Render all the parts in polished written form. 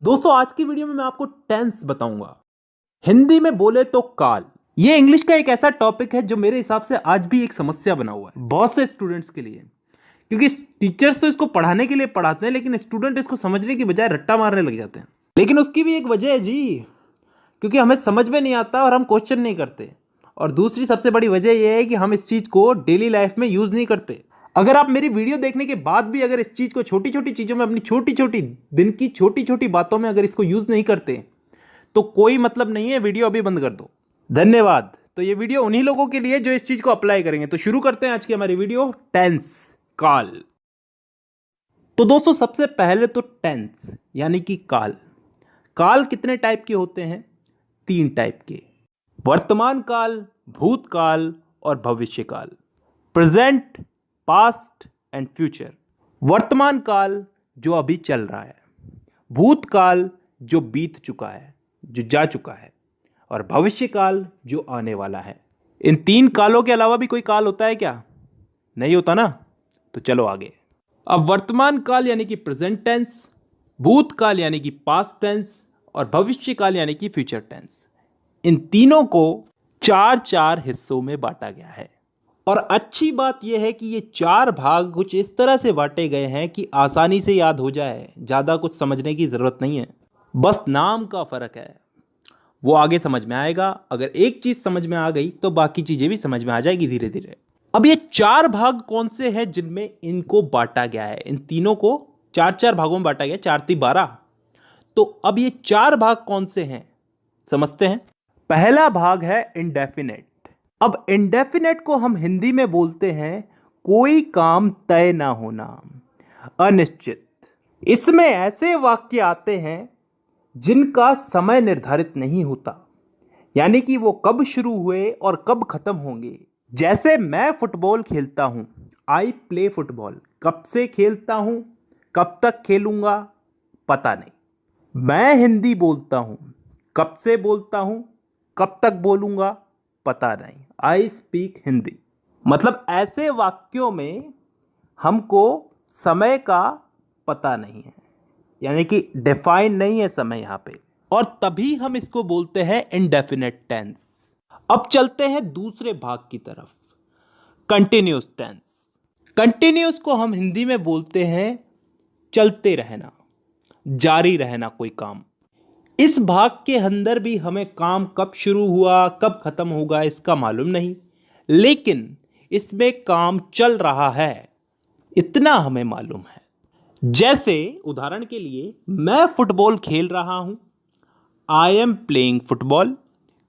दोस्तों आज की वीडियो में मैं आपको टेंस बताऊंगा। हिंदी में बोले तो काल। ये इंग्लिश का एक ऐसा टॉपिक है जो मेरे हिसाब से आज भी एक समस्या बना हुआ है बहुत से स्टूडेंट्स के लिए, क्योंकि टीचर्स तो इसको पढ़ाने के लिए पढ़ाते हैं लेकिन स्टूडेंट इसको समझने की बजाय रट्टा मारने लग जाते हैं। लेकिन उसकी भी एक वजह है जी, क्योंकि हमें समझ में नहीं आता और हम क्वेश्चन नहीं करते। और दूसरी सबसे बड़ी वजह यह है कि हम इस चीज़ को डेली लाइफ में यूज़ नहीं करते। अगर आप मेरी वीडियो देखने के बाद भी अगर इस चीज़ को छोटी छोटी चीज़ों में, अपनी छोटी छोटी दिन की छोटी छोटी बातों में अगर इसको यूज़ नहीं करते तो कोई मतलब नहीं है, वीडियो अभी बंद कर दो। धन्यवाद। तो ये वीडियो उन्हीं लोगों के लिए जो इस चीज़ को अप्लाई करेंगे। तो शुरू करते हैं आज की हमारी वीडियो, टेंस, काल। तो दोस्तों सबसे पहले तो टेंस यानी कि काल। काल कितने टाइप के होते हैं? 3 टाइप के। वर्तमान काल, भूतकाल और भविष्य काल। Present, past and future. वर्तमान काल जो अभी चल रहा है, भूतकाल जो बीत चुका है, जो जा चुका है, और भविष्य काल जो आने वाला है। इन 3 कालों के अलावा भी कोई काल होता है क्या? नहीं होता ना। तो चलो आगे। अब वर्तमान काल यानी कि प्रेजेंट टेंस, भूतकाल यानी कि पास्ट टेंस और भविष्य काल यानी कि फ्यूचर टेंस, इन तीनों को 4 हिस्सों में बांटा गया है। और अच्छी बात यह है कि ये 4 भाग कुछ इस तरह से बांटे गए हैं कि आसानी से याद हो जाए, ज़्यादा कुछ समझने की ज़रूरत नहीं है। बस नाम का फ़र्क है, वो आगे समझ में आएगा। अगर एक चीज़ समझ में आ गई तो बाकी चीज़ें भी समझ में आ जाएगी धीरे धीरे। अब ये 4 भाग कौन से हैं जिनमें इनको बांटा गया है? इन तीनों को 4 भागों में बांटा गया, 4 × 12। तो अब ये 4 भाग कौन से हैं समझते हैं। पहला भाग है इंडेफिनेट। अब इंडेफिनेट को हम हिंदी में बोलते हैं कोई काम तय ना होना, अनिश्चित। इसमें ऐसे वाक्य आते हैं जिनका समय निर्धारित नहीं होता, यानी कि वो कब शुरू हुए और कब खत्म होंगे। जैसे मैं फुटबॉल खेलता हूं, आई प्ले फुटबॉल। कब से खेलता हूं, कब तक खेलूंगा, पता नहीं। मैं हिंदी बोलता हूं, कब से बोलता हूं, कब तक बोलूंगा, पता नहीं। I speak Hindi. मतलब ऐसे वाक्यों में हमको समय का पता नहीं है, यानी कि डिफाइन नहीं है समय यहां पे, और तभी हम इसको बोलते हैं इंडेफिनेट टेंस। अब चलते हैं दूसरे भाग की तरफ, कंटिन्यूस टेंस। कंटिन्यूस को हम हिंदी में बोलते हैं चलते रहना, जारी रहना कोई काम। इस भाग के अंदर भी हमें काम कब शुरू हुआ कब खत्म होगा इसका मालूम नहीं, लेकिन इसमें काम चल रहा है इतना हमें मालूम है। जैसे उदाहरण के लिए, मैं फुटबॉल खेल रहा हूं, आई एम प्लेइंग फुटबॉल।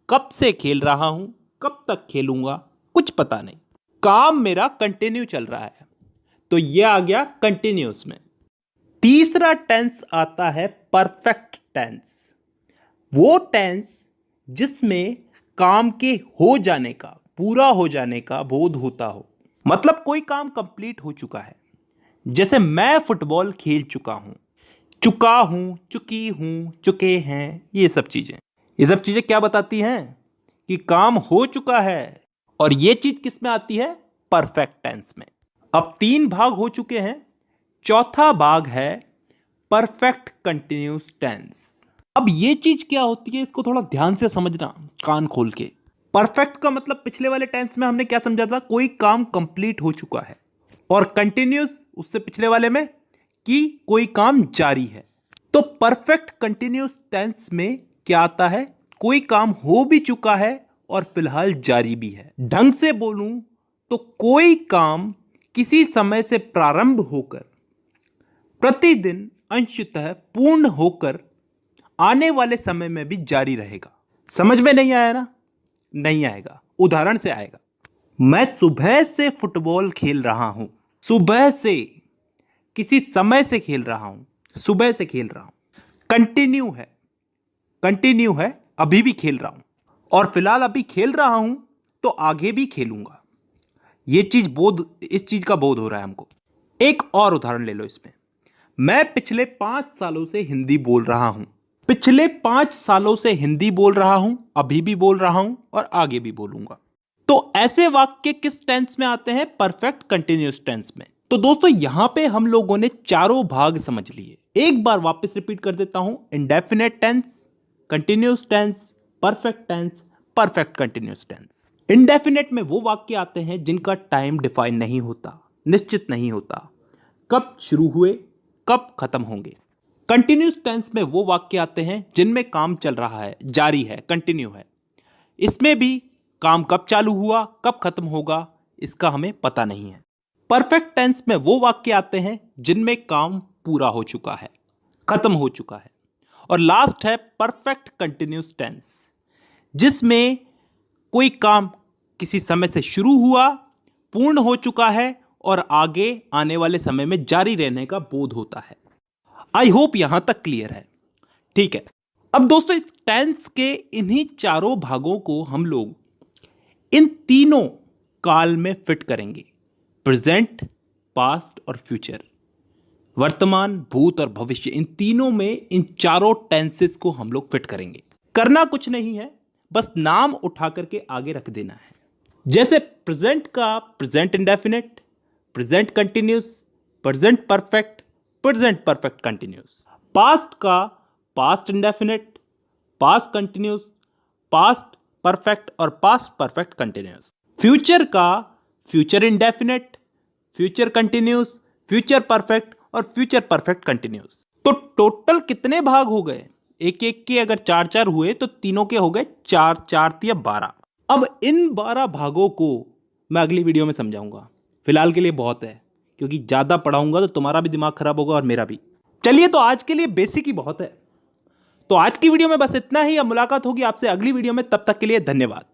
कब से खेल रहा हूं, कब तक खेलूंगा, कुछ पता नहीं। काम मेरा कंटिन्यू चल रहा है, तो यह आ गया कंटिन्यूस में। तीसरा टेंस आता है परफेक्ट टेंस। वो टेंस जिसमें काम के हो जाने का, पूरा हो जाने का बोध होता हो, मतलब कोई काम कंप्लीट हो चुका है। जैसे मैं फुटबॉल खेल चुका हूं, चुका हूं, चुकी हूं, चुके हैं, ये सब चीजें क्या बताती हैं? कि काम हो चुका है। और ये चीज किस में आती है? परफेक्ट टेंस में। अब 3 भाग हो चुके हैं, चौथा भाग है परफेक्ट कंटिन्यूस टेंस। अब ये चीज क्या होती है, इसको थोड़ा ध्यान से समझना, कान खोल के। परफेक्ट का मतलब पिछले वाले टेंस में हमने क्या समझा था? कोई काम कंप्लीट हो चुका है। और कंटिन्यूस उससे पिछले वाले में कि कोई काम जारी है। तो परफेक्ट कंटिन्यूस टेंस में क्या आता है? कोई काम हो भी चुका है और फिलहाल जारी भी है। ढंग से बोलूं तो कोई काम किसी समय से प्रारंभ होकर प्रतिदिन अंशतः पूर्ण होकर आने वाले समय में भी जारी रहेगा। समझ में नहीं आया ना? नहीं आएगा, उदाहरण से आएगा। मैं सुबह से फुटबॉल खेल रहा हूं। सुबह से, किसी समय से खेल रहा हूं, सुबह से खेल रहा हूं। कंटिन्यू है, अभी भी खेल रहा हूं, और फिलहाल अभी खेल रहा हूं तो आगे भी खेलूंगा। इस चीज का बोध हो रहा है हमको। एक और उदाहरण ले लो इसमें। मैं पिछले 5 सालों से हिंदी बोल रहा हूं। पिछले 5 सालों से हिंदी बोल रहा हूं, अभी भी बोल रहा हूं और आगे भी बोलूंगा। तो ऐसे वाक्य किस टेंस में आते हैं? परफेक्ट कंटिन्यूअस टेंस में। तो दोस्तों यहां पे हम लोगों ने चारों भाग समझ लिए। एक बार वापस रिपीट कर देता हूं, indefinite tense, continuous tense, perfect tense, perfect continuous tense. Indefinite में वो वाक्य आते हैं जिनका टाइम डिफाइन नहीं होता, निश्चित नहीं होता, कब शुरू हुए कब खत्म होंगे। कंटिन्यूस टेंस में वो वाक्य आते हैं जिनमें काम चल रहा है, जारी है, कंटिन्यू है। इसमें भी काम कब चालू हुआ कब खत्म होगा इसका हमें पता नहीं है। परफेक्ट टेंस में वो वाक्य आते हैं जिनमें काम पूरा हो चुका है, खत्म हो चुका है। और लास्ट है परफेक्ट कंटिन्यूस टेंस, जिसमें कोई काम किसी समय से शुरू हुआ, पूर्ण हो चुका है और आगे आने वाले समय में जारी रहने का बोध होता है। आई होप यहां तक क्लियर है। ठीक है, अब दोस्तों इस टेंस के इन्हीं चारों भागों को हम लोग इन तीनों काल में फिट करेंगे, प्रेजेंट, पास्ट और फ्यूचर। वर्तमान, भूत और भविष्य, इन तीनों में इन चारों टेंसेस को हम लोग फिट करेंगे। करना कुछ नहीं है, बस नाम उठा करके आगे रख देना है। जैसे प्रेजेंट का present indefinite, present continuous, present perfect, present perfect continuous. Past का past indefinite, past continuous, past perfect और पास्ट परफेक्ट कंटिन्यूस। फ्यूचर का future indefinite, future continuous, future perfect और फ्यूचर परफेक्ट कंटिन्यूस। तो टोटल कितने भाग हो गए? एक एक के अगर चार चार हुए तो तीनों के हो गए चार, चार या 12। अब इन 12 भागों को मैं अगली वीडियो में समझाऊंगा। फिलहाल के लिए बहुत है, क्योंकि ज़्यादा पढ़ाऊंगा तो तुम्हारा भी दिमाग खराब होगा और मेरा भी। चलिए, तो आज के लिए बेसिक ही बहुत है। तो आज की वीडियो में बस इतना ही। अब मुलाकात होगी आपसे अगली वीडियो में, तब तक के लिए धन्यवाद।